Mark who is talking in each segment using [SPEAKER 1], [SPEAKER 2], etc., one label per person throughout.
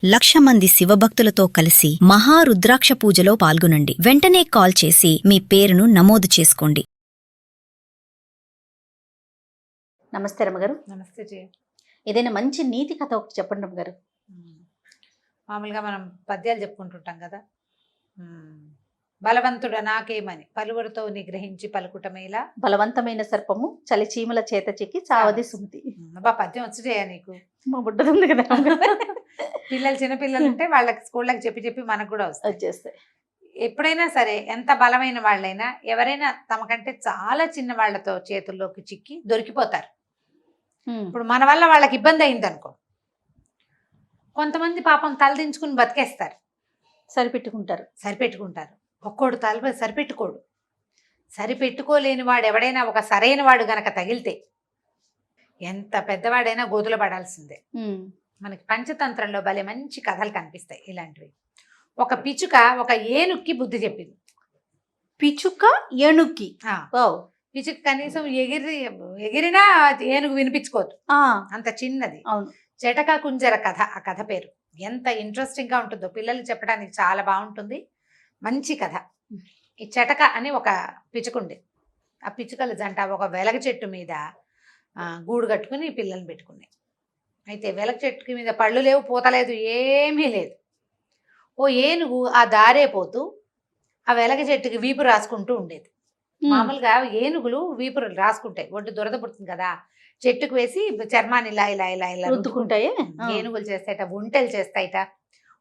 [SPEAKER 1] 1,00,000 మంది శివభక్తులతో కలిసి మహారుద్రాక్ష పూజలో పాల్గొనండి. వెంటనే కాల్ చేసి మీ పేరును నమోదు చేసుకోండి.
[SPEAKER 2] నమస్తే రమ్మగారు.
[SPEAKER 3] నమస్తే జయ.
[SPEAKER 2] ఏదైనా మంచి నీతి కథ ఒకటి చెప్పండి రమ్మగారు.
[SPEAKER 3] మామూలుగా మనం పద్యాలు చెప్పుకుంటుంటాం కదా. బలవంతుడ నాకేమని పలువురితో నిగ్రహించి పలుకుటమేలా,
[SPEAKER 2] బలవంతమైన సర్పము చలిచీమల చేత చిక్కి చావది సుమతి.
[SPEAKER 3] బా పద్యం వచ్చి జయ నీకు.
[SPEAKER 2] మా బుడ్డది కదా
[SPEAKER 3] పిల్లలు చిన్నపిల్లలు ఉంటే వాళ్ళకి స్కూళ్ళకి చెప్పి చెప్పి మనకు కూడా
[SPEAKER 2] వచ్చేస్తాయి.
[SPEAKER 3] ఎప్పుడైనా సరే ఎంత బలమైన వాళ్ళైనా ఎవరైనా తమకంటే చాలా చిన్న వాళ్ళతో చేతుల్లోకి చిక్కి దొరికిపోతారు. ఇప్పుడు మన వల్ల వాళ్ళకి ఇబ్బంది అయింది అనుకో, కొంతమంది పాపం తలదించుకుని బతికేస్తారు, సరిపెట్టుకుంటారు. ఒక్కోడు తల సరిపెట్టుకోడు. సరిపెట్టుకోలేని వాడు ఎవడైనా ఒక సరైన వాడు గనక తగిలితే ఎంత పెద్దవాడైనా గోతులు పడాల్సిందే. మనకి పంచతంత్రంలో భలే మంచి కథలు కనిపిస్తాయి ఇలాంటివి. ఒక పిచ్చుక ఒక ఏనుక్కి బుద్ధి చెప్పింది.
[SPEAKER 2] పిచ్చుక ఏనుక్కి?
[SPEAKER 3] పిచ్చుక కనీసం ఎగిరినా ఏనుగు వినిపించుకోదు, అంత చిన్నది.
[SPEAKER 2] అవును.
[SPEAKER 3] జటక కుంజర కథ, ఆ కథ పేరు. ఎంత ఇంట్రెస్టింగ్ గా ఉంటుందో, పిల్లలు చెప్పడానికి చాలా బాగుంటుంది. మంచి కథ. ఈ చటక అని ఒక పిచ్చుకుంది. ఆ పిచ్చుకల జంట ఒక వెలగ చెట్టు మీద గూడు కట్టుకుని పిల్లల్ని పెట్టుకున్నాయి. అయితే వెలగ చెట్టు మీద పళ్ళు లేవు, పూత లేదు, ఏమీ లేదు. ఓ ఏనుగు ఆ దారే పోతూ ఆ వెలగ చెట్టుకి వీపు రాసుకుంటూ ఉండేది. మామూలుగా ఏనుగులు వీపు రాసుకుంటాయి, ఒడ్డు దురద పుడుతుంది కదా, చెట్టుకు వేసి చర్మాన్ని ఇలా ఇలా ఇలా ఇలా
[SPEAKER 2] రుద్దుకుంటాయి.
[SPEAKER 3] ఏనుగులు చేస్తాయిట, ఒంటెలు చేస్తాయిట.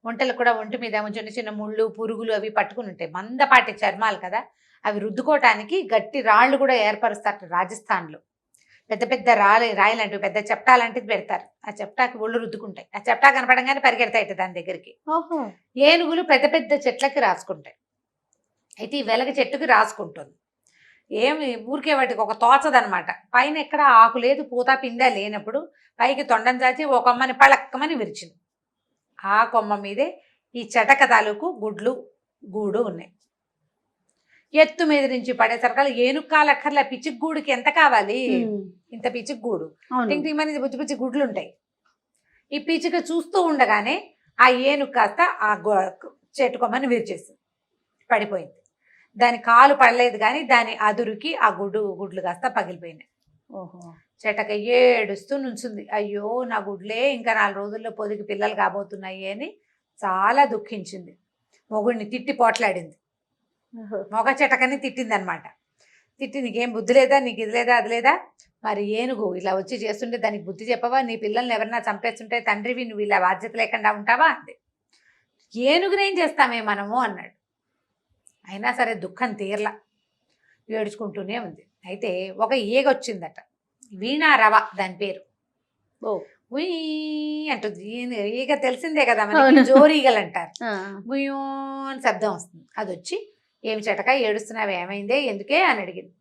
[SPEAKER 3] ఒంటెలు కూడా ఒంటి మీద చిన్న చిన్న ముళ్ళు పురుగులు అవి పట్టుకుని ఉంటాయి, మందపాటి చర్మాలు కదా, అవి రుద్దుకోవటానికి గట్టి రాళ్ళు కూడా ఏర్పరుస్తారు. రాజస్థాన్లో పెద్ద పెద్ద రాయిలాంటివి, పెద్ద చెప్టాలాంటిది పెడతారు. ఆ చెప్టాకి ఒళ్ళు రుద్దుకుంటాయి. ఆ చెప్టా కనపడంగానే పరిగెడతాయిట దాని దగ్గరికి. ఏనుగులు పెద్ద పెద్ద చెట్లకి రాసుకుంటాయి. అయితే ఈ వెలగ చెట్టుకి రాసుకుంటుంది. ఏమి ఊరికే వాటికి ఒక తోచదనమాట. పైన ఎక్కడ ఆకు లేదు, పూత పిండా లేనప్పుడు పైకి తొండం చాచి ఒక కొమ్మని పళక్కమని విరిచింది. ఆ కొమ్మ మీదే ఈ చటక తాలూకు గుడ్లు గూడు ఉన్నాయి. ఎత్తు మీద నుంచి పడేసరికల్లా ఏనుక్కాలక్కర్ల పిచ్చికి గూడుకి ఎంత కావాలి, ఇంత పిచ్చికి గూడు, ఇంటికి బుజ్జి బుజ్జి గుడ్లు ఉంటాయి. ఈ పిచ్చిక చూస్తూ ఉండగానే ఆ ఏనుగు కాస్త ఆ చెట్టు కొమ్మని విరిచేసింది, పడిపోయింది. దాని కాలు పడలేదు కానీ దాని అదురుకి ఆ గుడ్లు కాస్త పగిలిపోయినాయి. చెటక ఏడుస్తూ నుంచుంది. అయ్యో నా గుడ్లే, ఇంకా 4 రోజుల్లో పొదిగి పిల్లలు కాబోతున్నాయి అని చాలా దుఃఖించింది. మొగుడిని తిట్టి పోట్లాడింది. మొగ చెటకని తిట్టింది అనమాట. తిట్టి నీకేం బుద్ధి లేదా, నీకు ఇది లేదా అది లేదా, మరి ఏనుగు ఇలా వచ్చి చేస్తుంటే దానికి బుద్ధి చెప్పవా, నీ పిల్లల్ని ఎవరన్నా చంపేస్తుంటే తండ్రివి నువ్వు ఇలా బాధ్యత లేకుండా ఉంటావా అంది. ఏనుగునేం చేస్తామే మనము అన్నాడు. అయినా సరే దుఃఖం తీరలా, ఏడుచుకుంటూనే ఉంది. అయితే ఒక ఈగ వచ్చిందట, వీణారవ దాని పేరు. ఉయ్ అంటుంది. ఈగ తెలిసిందే కదా మనకి, జోరీగలు అంటారు. గుయ్యో అని శబ్దం వస్తుంది. అది వచ్చి ఏమి చెటక ఏడుస్తున్నావు, ఏమైందే, ఎందుకే అని అడిగింది.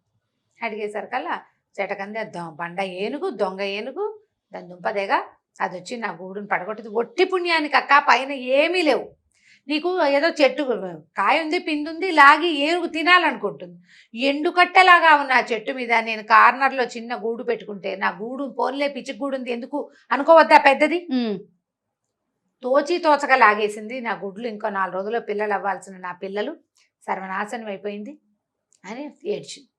[SPEAKER 3] అడిగేసరికల్లా చెటకంది బండ ఏనుగు, దొంగ ఏనుగు, దాని దుంపదేగా, అది వచ్చి నా గూడుని పడగొట్టింది. ఒట్టి పుణ్యానికి అక్క, పైన ఏమీ లేవు, నీకు ఏదో చెట్టు కాయ ఉంది, పిండి ఉంది, లాగి ఏనుగు తినాలనుకుంటుంది. ఎండు కట్టెలాగా ఉన్న ఆ చెట్టు మీద నేను కార్నర్లో చిన్న గూడు పెట్టుకుంటే నా గూడు పోన్లే పిచ్చి గూడు ఉంది ఎందుకు అనుకోవద్దా పెద్దది, తోచక లాగేసింది. నా గుడ్లు ఇంకో 4 రోజుల్లో పిల్లలు అవ్వాల్సిన నా పిల్లలు సర్వనాశనం అయిపోయింది అని ఏడ్చింది.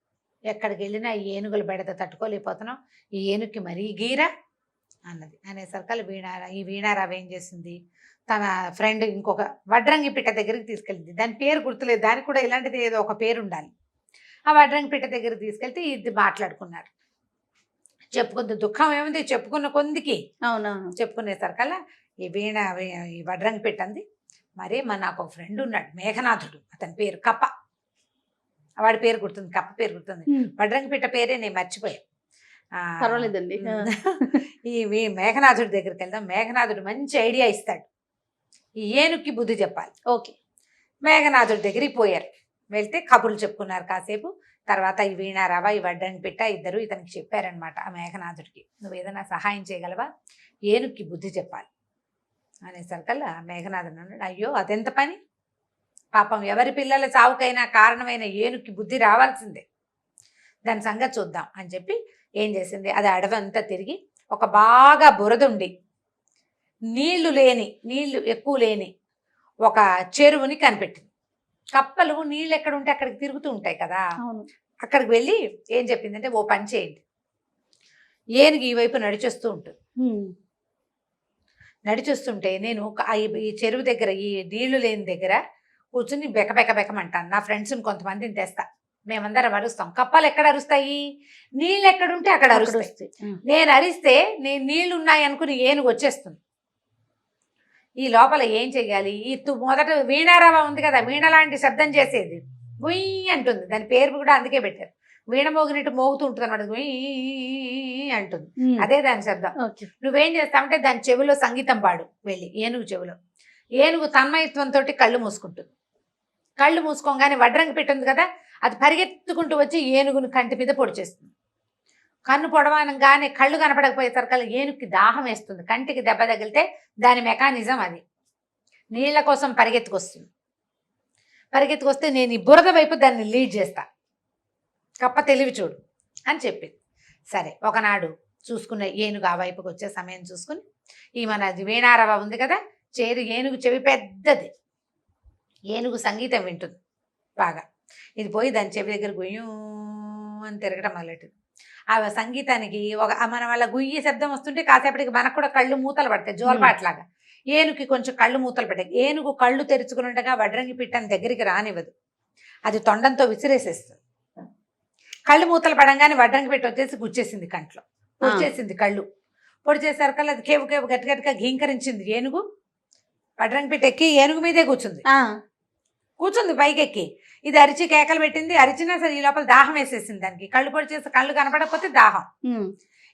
[SPEAKER 3] ఎక్కడికి వెళ్ళినా ఈ ఏనుగుల బెడత తట్టుకోలేకపోతున్నాం, ఈ ఏనుగుకి మరీ గీరా అన్నది. అనేసరికల్ ఈ వీణారావు ఏం చేసింది, తన ఫ్రెండ్ ఇంకొక వడ్రంగి పిట్ట దగ్గరికి తీసుకెళ్ళింది. దాని పేరు గుర్తులేదు, దానికి కూడా ఇలాంటిది ఏదో ఒక పేరు ఉండాలి. ఆ వడ్రంగి పిట్ట దగ్గరికి తీసుకెళ్తే ఇది మాట్లాడుకున్నారు. చెప్పుకుంది, దుఃఖం ఏముంది చెప్పుకున్న కొందికి.
[SPEAKER 2] అవునవును.
[SPEAKER 3] చెప్పుకునేసరికల్లా ఈ వడ్రంగి పిట్ట అంది, మరి నాకు ఒక ఫ్రెండ్ ఉన్నాడు మేఘనాథుడు, అతని పేరు కప్ప, వాడి పేరు గుర్తుంది, కప్ప పేరు గుర్తుంది, వడ్రంగి పిట్ట పేరే నేను మర్చిపోయా.
[SPEAKER 2] పర్వాలేదండి.
[SPEAKER 3] ఈ మేఘనాథుడి దగ్గరికి వెళ్దాం, మేఘనాథుడు మంచి ఐడియా ఇస్తాడు, ఈ ఏనుక్కి బుద్ధి చెప్పాలి.
[SPEAKER 2] ఓకే.
[SPEAKER 3] మేఘనాథుడి దగ్గరికి పోయారు. వెళ్తే కబుర్లు చెప్పుకున్నారు కాసేపు. తర్వాత ఈ వీణారావ ఈ వడ్డంగి పిట్ట ఇద్దరు ఇతనికి చెప్పారనమాట, ఆ మేఘనాథుడికి, నువ్వు ఏదైనా సహాయం చేయగలవా, ఏనుక్కి బుద్ధి చెప్పాలి అనేసరికల్లా మేఘనాథుడు అన్నాడు, అయ్యో అదెంత పని, పాపం ఎవరి పిల్లల చావుకైనా కారణమైన ఏనుక్కి బుద్ధి రావాల్సిందే, దాని సంగతి చూద్దాం అని చెప్పి ఏం చేసింది, అది అడవంతా తిరిగి ఒక బాగా బురదుండి నీళ్లు ఎక్కువ లేని ఒక చెరువుని కనిపెట్టింది. కప్పలు నీళ్ళు ఎక్కడ ఉంటే అక్కడికి తిరుగుతూ ఉంటాయి కదా,
[SPEAKER 2] అవును.
[SPEAKER 3] అక్కడికి వెళ్ళి ఏం చెప్పిందంటే, ఓ పని చేయండి, ఏనుగు ఈ వైపు నడిచొస్తూ ఉంటుంది. నడిచొస్తుంటే నేను ఈ చెరువు దగ్గర, ఈ నీళ్లు లేని దగ్గర కూర్చుని బెకబెకమంటాను. నా ఫ్రెండ్స్ని కొంతమందిని తెస్తా, మేమందరం అరుస్తాం. కప్పలు ఎక్కడ అరుస్తాయి? నీళ్ళు ఎక్కడుంటే అక్కడ అరుస్తాయి. నేను అరిస్తే నేను నీళ్లు ఉన్నాయి అనుకుని ఏనుగు వచ్చేస్తుంది. ఈ లోపల ఏం చెయ్యాలి? మొదట వీణారావ ఉంది కదా, వీణ లాంటి శబ్దం చేసేది, గుయ్యి అంటుంది. దాని పేరు కూడా అందుకే పెట్టారు, వీణ మోగినట్టు మోగుతూ ఉంటుంది అనమాట, గుయ్యి అంటుంది. అదే దాని శబ్దం. నువ్వేం చేస్తావంటే దాని చెవిలో సంగీతం పాడు వెళ్ళి, ఏనుగు చెవిలో. ఏనుగు తన్మయత్వంతో కళ్ళు మూసుకుంటుంది. కళ్ళు మూసుకోగానే వడ్రంగి పెట్టింది కదా, అది పరిగెత్తుకుంటూ వచ్చి ఏనుగుని కంటి మీద పొడిచేస్తుంది. కన్ను పొడవనగానే కళ్ళు కనపడకపోయేసరికి ఏనుగుకి దాహం వేస్తుంది. కంటికి దెబ్బ తగిలితే దాని మెకానిజం అది, నీళ్ల కోసం పరిగెత్తుకొస్తుంది. పరిగెత్తుకొస్తే నేను ఈ బురద వైపు దాన్ని లీడ్ చేస్తా, కప్ప తెలివి చూడు అని చెప్పింది. సరే, ఒకనాడు చూసుకున్న ఏనుగు ఆ వైపుకి వచ్చే సమయం చూసుకుని, ఈ మనది వీణారవ ఉంది కదా, ఏనుగు చెవి పెద్దది, ఏనుగు సంగీతం వింటుంది బాగా. ఇది పోయి దాని చెవి దగ్గర గుయ్యూ అని తిరగటం మొదలెట్టింది. ఆ సంగీతానికి మన వల్ల గుయ్యి శబ్దం వస్తుంటే కాసేపటికి మనకు కూడా కళ్ళు మూతలు పడతాయి, జోలపాట్లాగా. ఏనుగుకి కొంచెం కళ్ళు మూతలు పడ్డాయి. ఏనుగు కళ్ళు తెరుచుకుని ఉండగా వడ్రంగి పిట్టని దగ్గరికి రానివ్వదు, అది తొండంతో విసిరేసేస్తుంది. కళ్ళు మూతలు పడంగానే వడ్రంగి పిట్ట వచ్చేసి గుచ్చేసింది కంట్లో, పొడిచేసింది కళ్ళు. పొడిచేసరికల్లా అది కేవు కేవు గట్టిగా ఘీంకరించింది. ఏనుగు వడ్రంగి పిట్ట ఎక్కి ఏనుగు మీదే కూర్చుంది పైకెక్కి. ఇది అరిచి కేకలు పెట్టింది. అరిచినా సరే ఈ లోపల దాహం వేసేసింది దానికి. కళ్ళు పొడిచేసి కళ్ళు కనపడకపోతే దాహం.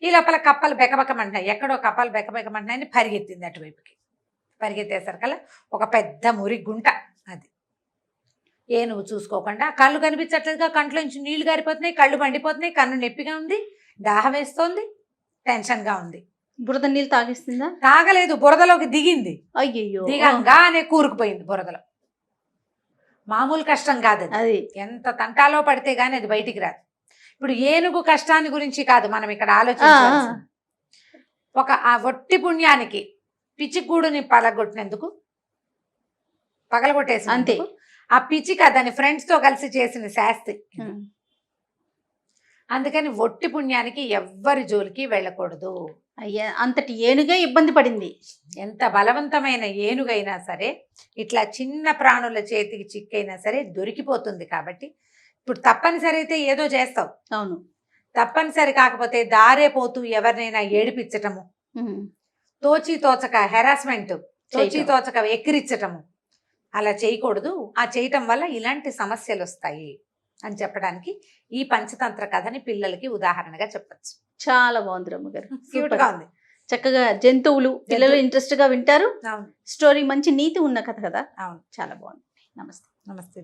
[SPEAKER 3] ఈ లోపల కప్పలు బెకబెకమంటున్నాయి, ఎక్కడో కప్పలు బెకబెకమంటున్నాయని పరిగెత్తింది అటువైపుకి. పరిగెత్తేసరికల్లా ఒక పెద్ద మురి గుంట అది. ఏనుగు చూసుకోకుండా, కళ్ళు కనిపించట్లేదుగా, కంట్లోంచి నీళ్లు గారిపోతున్నాయి, కళ్ళు మండిపోతున్నాయి, కన్ను నొప్పిగా ఉంది, దాహం వేస్తోంది, టెన్షన్గా ఉంది.
[SPEAKER 2] బురద నీళ్ళు తాగేస్తుందా?
[SPEAKER 3] తాగలేదు, బురదలోకి దిగింది.
[SPEAKER 2] అయ్యయ్యో,
[SPEAKER 3] దిగంగానే కూరుకుపోయింది బురదలో. మామూలు కష్టం కాదు అది, ఎంత తంటాలో పడితే గానీ అది బయటికి రాదు. ఇప్పుడు ఏనుగు కష్టాన్ని గురించి కాదు మనం ఇక్కడ ఆలోచించాల్సింది. ఆ వట్టి పుణ్యానికి పిచ్చిగూడుని పగలగొట్టినందుకు, పగలగొట్టేసి అంతే. ఆ పిచ్చిక దాని ఫ్రెండ్స్ తో కలిసి చేసిన శాస్తి. అందుకని ఒట్టి పుణ్యానికి ఎవ్వరి జోలికి వెళ్ళకూడదు.
[SPEAKER 2] అయ్యా, అంతటి ఏనుగే ఇబ్బంది పడింది.
[SPEAKER 3] ఎంత బలవంతమైన ఏనుగైనా సరే, ఇట్లా చిన్న ప్రాణుల చేతికి చిక్కైనా సరే దొరికిపోతుంది. కాబట్టి ఇప్పుడు తప్పనిసరి అయితే ఏదో చేస్తావు.
[SPEAKER 2] అవును,
[SPEAKER 3] తప్పనిసరి కాకపోతే దారే పోతూ ఎవరినైనా ఏడిపించటము, తోచి తోచక హెరాస్మెంట్, తోచి తోచక ఎక్కిరించటము, అలా చేయకూడదు. ఆ చేయటం వల్ల ఇలాంటి సమస్యలు వస్తాయి అని చెప్పడానికి ఈ పంచతంత్ర కథని పిల్లలకి ఉదాహరణగా చెప్పచ్చు.
[SPEAKER 2] చాలా బాగుంది రమ్మగారు,
[SPEAKER 3] క్యూట్ గా ఉంది.
[SPEAKER 2] చక్కగా జంతువులు పిల్లలు ఇంట్రెస్ట్ గా వింటారు.
[SPEAKER 3] అవును,
[SPEAKER 2] స్టోరీ మంచి నీతి ఉన్న కథ కదా.
[SPEAKER 3] అవును,
[SPEAKER 2] చాలా బాగుంది. నమస్తే.
[SPEAKER 3] నమస్తే.